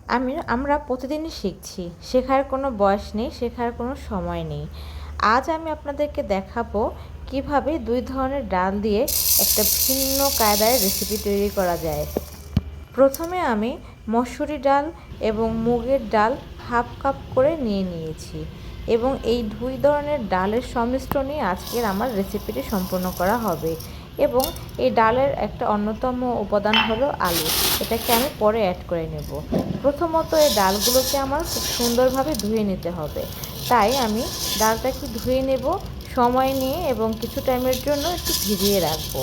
আমরা প্রতিদিনই শিখছি, শেখার কোনো বয়স নেই, শেখার কোনো সময় নেই। আজ আমি আপনাদেরকে দেখাবো কিভাবে ২ ধরনের ডাল দিয়ে একটা ভিন্ন কায়দায় রেসিপি তৈরি করা যায়। প্রথমে আমি মসুরি ডাল এবং মুগের ডাল হাফ কাপ করে নিয়ে নিয়েছি এবং এই ২ ধরনের ডালের সংমিশ্রণেই আজকের আমার রেসিপিটি সম্পূর্ণ করা হবে। এবং এই ডালের একটা অন্যতম উপাদান হলো আলু, এটাকে আমি পরে অ্যাড করে নেব। প্রথমত এই ডালগুলোকে আমার খুব সুন্দরভাবে ধুয়ে নিতে হবে, তাই আমি ডালটাকে ধুয়ে নেব সময় নিয়ে এবং কিছু টাইমের জন্য একটু ভিজিয়ে রাখবো।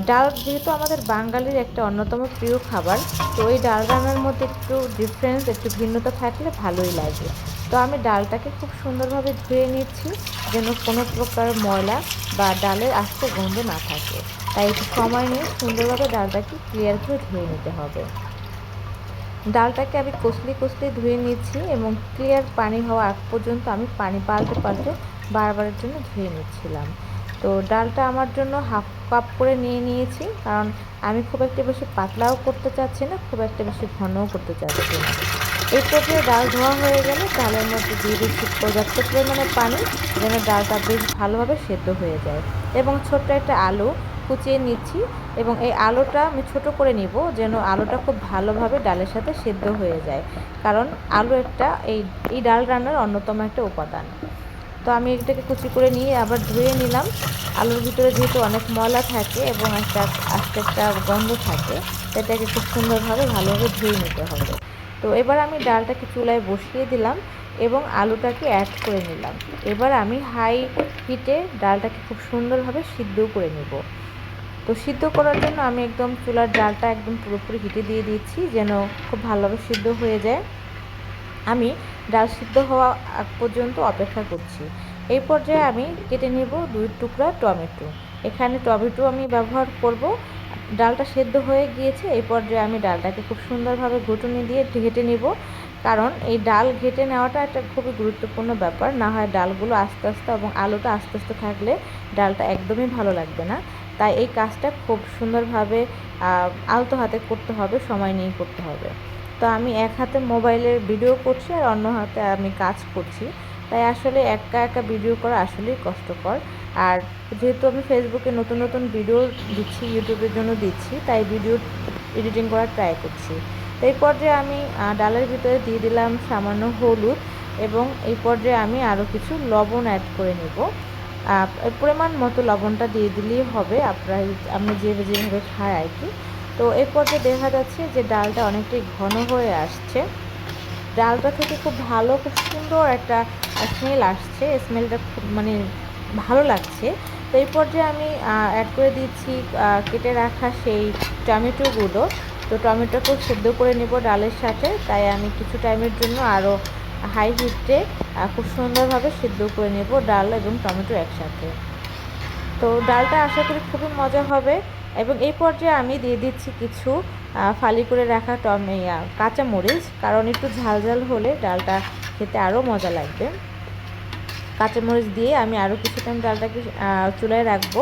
ডাল যেহেতু আমাদের বাঙালির একটা অন্যতম প্রিয় খাবার, তো এই ডাল রান্নার মধ্যে একটু ডিফারেন্স, একটু ভিন্নতা থাকলে ভালোই লাগে। তো আমি ডালটাকে খুব সুন্দরভাবে ধুয়ে নিচ্ছি যেন কোনো প্রকার ময়লা বা ডালের আস্ত গন্ধ না থাকে, তাই একটু সময় নিয়ে সুন্দরভাবে ডালটাকে ক্লিয়ার করে ধুয়ে নিতে হবে। ডালটাকে আমি কষলি কষলি ধুয়ে নিচ্ছি এবং ক্লিয়ার পানি হওয়া আগ পর্যন্ত আমি পানি পাল্টে পাল্টে বারবারের জন্য ধুয়ে নিচ্ছিলাম। তো ডালটা আমার জন্য হাফ কাপ করে নিয়ে নিয়েছি, কারণ আমি খুব একটা বেশি পাতলাও করতে চাচ্ছি না, খুব একটা বেশি ঘনও করতে চাচ্ছি না। এই পর্যায়ে ডাল ধোয়া হয়ে গেলে ডালের মধ্যে দিয়ে দিচ্ছি পর্যাপ্ত পরিমাণে পানি, যেন ডালটা বেশ ভালোভাবে সেদ্ধ হয়ে যায়। এবং ছোট্ট একটা আলু কুচিয়ে নিচ্ছি এবং এই আলুটা আমি ছোট করে নিব যেন আলুটা খুব ভালোভাবে ডালের সাথে সেদ্ধ হয়ে যায়, কারণ আলু একটা এই ডাল রান্নার অন্যতম একটা উপাদান। তো আমি এটাকে কুচি করে নিয়ে আবার ধুয়ে নিলাম। আলুর ভিতরে যেহেতু অনেক ময়লা থাকে এবং আস্তে একটা গন্ধ থাকে, এটাকে খুব সুন্দরভাবে ভালোভাবে ধুয়ে নিতে হবে। তো এবার আমি ডালটাকে চুলায় বসিয়ে দিলাম এবং আলুটাকে অ্যাড করে নিলাম। এবার আমি হাই হিটে ডালটাকে খুব সুন্দরভাবে সিদ্ধ করে নেব। তো সিদ্ধ করার জন্য আমি একদম চুলার জালটা একদম পুরোপুরি হিটে দিয়ে দিচ্ছি যেন খুব ভালোভাবে সিদ্ধ হয়ে যায়। আমি ডাল সিদ্ধ হওয়া আগ পর্যন্ত অপেক্ষা করছি। এই পর্যায়ে আমি কেটে নেব ২ টুকরা টমেটো। এখানে টমেটো আমি ব্যবহার করব। ডালটা সেদ্ধ হয়ে গিয়েছে, এই পর্যায়ে আমি ডালটাকে খুব সুন্দরভাবে ঘুটুনি দিয়ে ঘেঁটে নেব, কারণ এই ডাল ঘেঁটে নেওয়াটা একটা খুবই গুরুত্বপূর্ণ ব্যাপার। না হয় ডালগুলো আস্তে আস্তে এবং আলুটা আস্তে আস্তে থাকলে ডালটা একদমই ভালো লাগবে না। তাই এই কাজটা খুব সুন্দরভাবে আলতো হাতে করতে হবে, সময় নিয়ে করতে হবে। তো আমি এক হাতে মোবাইলের ভিডিও করছি আর অন্য হাতে আমি কাজ করছি, তাই আসলে একা একা ভিডিও করা আসলেই কষ্টকর। আর যেহেতু আমি ফেসবুকে নতুন নতুন ভিডিও দিচ্ছি, ইউটিউবের জন্য দিচ্ছি, তাই ভিডিও এডিটিং করার ট্রাই করছি। তো এই পর্যায়ে আমি ডালের ভিতরে দিয়ে দিলাম সামান্য হলুদ এবং এই পর্যায়ে আমি আরও কিছু লবণ অ্যাড করে নেব। পরিমাণ মতো লবণটা দিয়ে দিলেই হবে, আমি যেভাবে খাই আর কি। তো এই পর্যায়ে দেখা যাচ্ছে যে ডালটা অনেকটাই ঘন হয়ে আসছে। ডালটা থেকে খুব সুন্দর একটা স্মেল আসছে, স্মেলটা খুব ভালো লাগছে। তো এই পর্যায়ে আমি অ্যাড করে দিচ্ছি কেটে রাখা সেই টমেটোগুলো। তো টমেটোকেও সেদ্ধ করে নেব ডালের সাথে, তাই আমি কিছু টাইমের জন্য আরও হাই হিটে খুব সুন্দরভাবে সেদ্ধ করে নেব ডাল এবং টমেটো একসাথে। তো ডালটা আশা করি খুবই মজা হবে। এবং এই পর্যায়ে আমি দিয়ে দিচ্ছি কিছু ফালি করে রাখা কাঁচামরিচ, কারণ একটু ঝাল ঝাল হলে ডালটা খেতে আরও মজা লাগবে। কাঁচামরিচ দিয়ে আমি আরও কিছু টাইম ডালটাকে চুলায় রাখবো।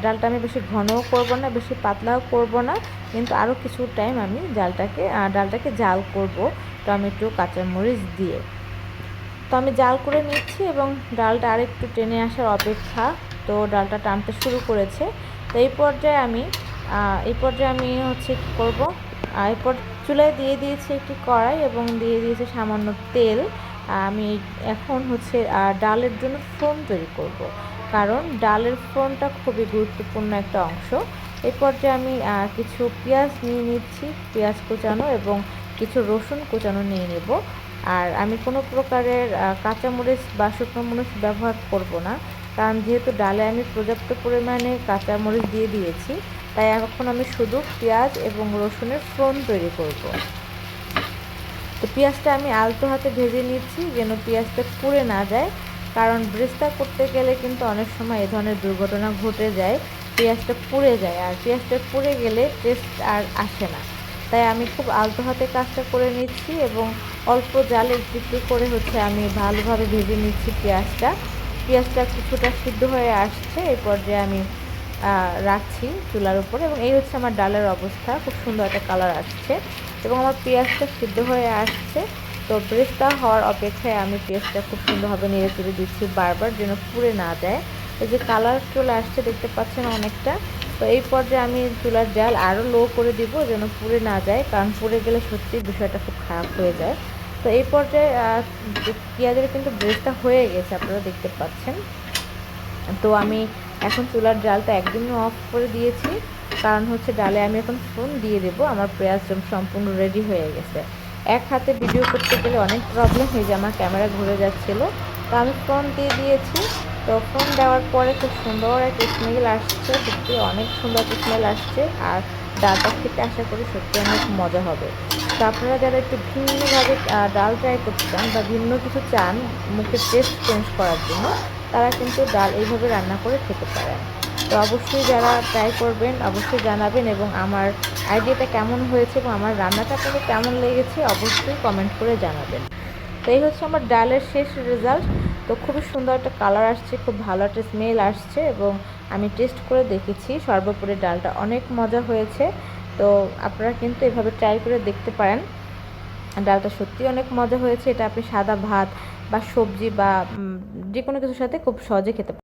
ডালটা আমি বেশি ঘনও করব না, বেশি পাতলাও করব না, কিন্তু আরও কিছু টাইম আমি ডালটাকে জাল করব টমেটো কাঁচামরিচ দিয়ে। তো আমি জাল করে নিচ্ছি এবং ডালটা আরেকটু টেনে আসার অপেক্ষা। তো ডালটা টানতে শুরু করেছে। তো এই পর্যায়ে আমি হচ্ছে কী করবো, এরপর চুলায় দিয়ে দিয়েছি একটি কড়াই এবং দিয়ে দিয়েছি সামান্য তেল। আমি এখন হচ্ছে ডালের জন্য ফোড়ন তৈরি করব, কারণ ডালের ফোড়নটা খুবই গুরুত্বপূর্ণ একটা অংশ। এই পর্যায়ে আমি কিছু পেঁয়াজ নিয়ে নিচ্ছি, পেঁয়াজ কুচানো, এবং কিছু রসুন কুচানো নিয়ে নেব। আর আমি কোনো প্রকারের কাঁচামরিচ বা শুকনো মরিচ ব্যবহার করব না, কারণ যেহেতু ডালে আমি পর্যাপ্ত পরিমাণে কাঁচামরিচ দিয়ে দিয়েছি, তাই এখন আমি শুধু পেঁয়াজ এবং রসুনের ফোড়ন তৈরি করব। তো পেঁয়াজটা আমি আলতো হাতে ভেজে নিচ্ছি যেন পেঁয়াজটা পুড়ে না যায়, কারণ ব্রেস্তা করতে গেলে কিন্তু অনেক সময় এ ধরনের দুর্ঘটনা ঘটে যায়, পেঁয়াজটা পুড়ে যায়, আর পেঁয়াজটা পুড়ে গেলে টেস্ট আর আসে না। তাই আমি খুব আলতো হাতে কাজটা করে নিচ্ছি এবং অল্প জালে একটু করে হচ্ছে আমি ভালোভাবে ভেজে নিচ্ছি পেঁয়াজটা কিছুটা সিদ্ধ হয়ে আসছে। এই পর্যায়ে আমি রাখছি চুলার উপরে এবং এই হচ্ছে আমার ডালের অবস্থা, খুব সুন্দর একটা কালার আসছে। এবং আমার পেঁয়াজটা সিদ্ধ হয়ে আসছে। তো ব্রেস্তা হওয়ার অপেক্ষায় আমি পেঁয়াজটা খুব সুন্দরভাবে নেড়ে চেড়ে দিচ্ছি বারবার, যেন পুড়ে না যায়। এই যে কালার চলে আসছে দেখতে পাচ্ছেন অনেকটা। তো এই পর্যায়ে আমি চুলার জাল আরও লো করে দিব, যেন পুড়ে না যায়, কারণ পুড়ে গেলে সত্যি বিষয়টা খুব খারাপ হয়ে যায়। তো এই পর্যায়ে পেঁয়াজের কিন্তু ব্রেস্তা হয়ে গেছে, আপনারা দেখতে পাচ্ছেন। তো আমি এখন চুলার জালটা একদমই অফ করে দিয়েছি, কারণ হচ্ছে ডালে আমি এখন ফোড়ন দিয়ে দেবো। আমার পেঁয়াজ সম্পূর্ণ রেডি হয়ে গেছে। এক হাতে ভিডিও করতে গেলে অনেক প্রবলেম হয়ে যায়, আমার ক্যামেরা ঘুরে যাচ্ছিলো। তো আমি ফোড়ন দিয়ে দিয়েছি। তো ফোড়ন দেওয়ার পরে খুব সুন্দর একটা স্মেল আসছে, সত্যি অনেক সুন্দর একটা স্মেল আসছে। আর ডালটা খেতে আশা করি সত্যি অনেক মজা হবে। তো আপনারা যারা একটু ভিন্নভাবে ডাল ট্রাই করতে চান বা ভিন্ন কিছু চান মুখের টেস্ট চেঞ্জ করার জন্য, তারা কিন্তু ডাল এইভাবে রান্না করে খেতে পারেন। তো অবশ্যই যারা ট্রাই করবেন অবশ্যই জানাবেন, এবং আমার আইডিয়াটা কেমন হয়েছে এবং আমার রান্নাটা আপনাদের কেমন লেগেছে অবশ্যই কমেন্ট করে জানাবেন। তো এই হচ্ছে আমার ডালের শেষ রেজাল্ট। তো খুবই সুন্দর একটা কালার আসছে, খুব ভালো একটা স্মেল আসছে, এবং আমি টেস্ট করে দেখেছি সর্বোপরি ডালটা অনেক মজা হয়েছে। তো আপনারা কিন্তু এভাবে ট্রাই করে দেখতে পারেন। ডালটা সত্যিই অনেক মজা হয়েছে। এটা আপনি সাদা ভাত বা সবজি বা যে কোনো কিছুর সাথে খুব সহজে খেতে পারেন।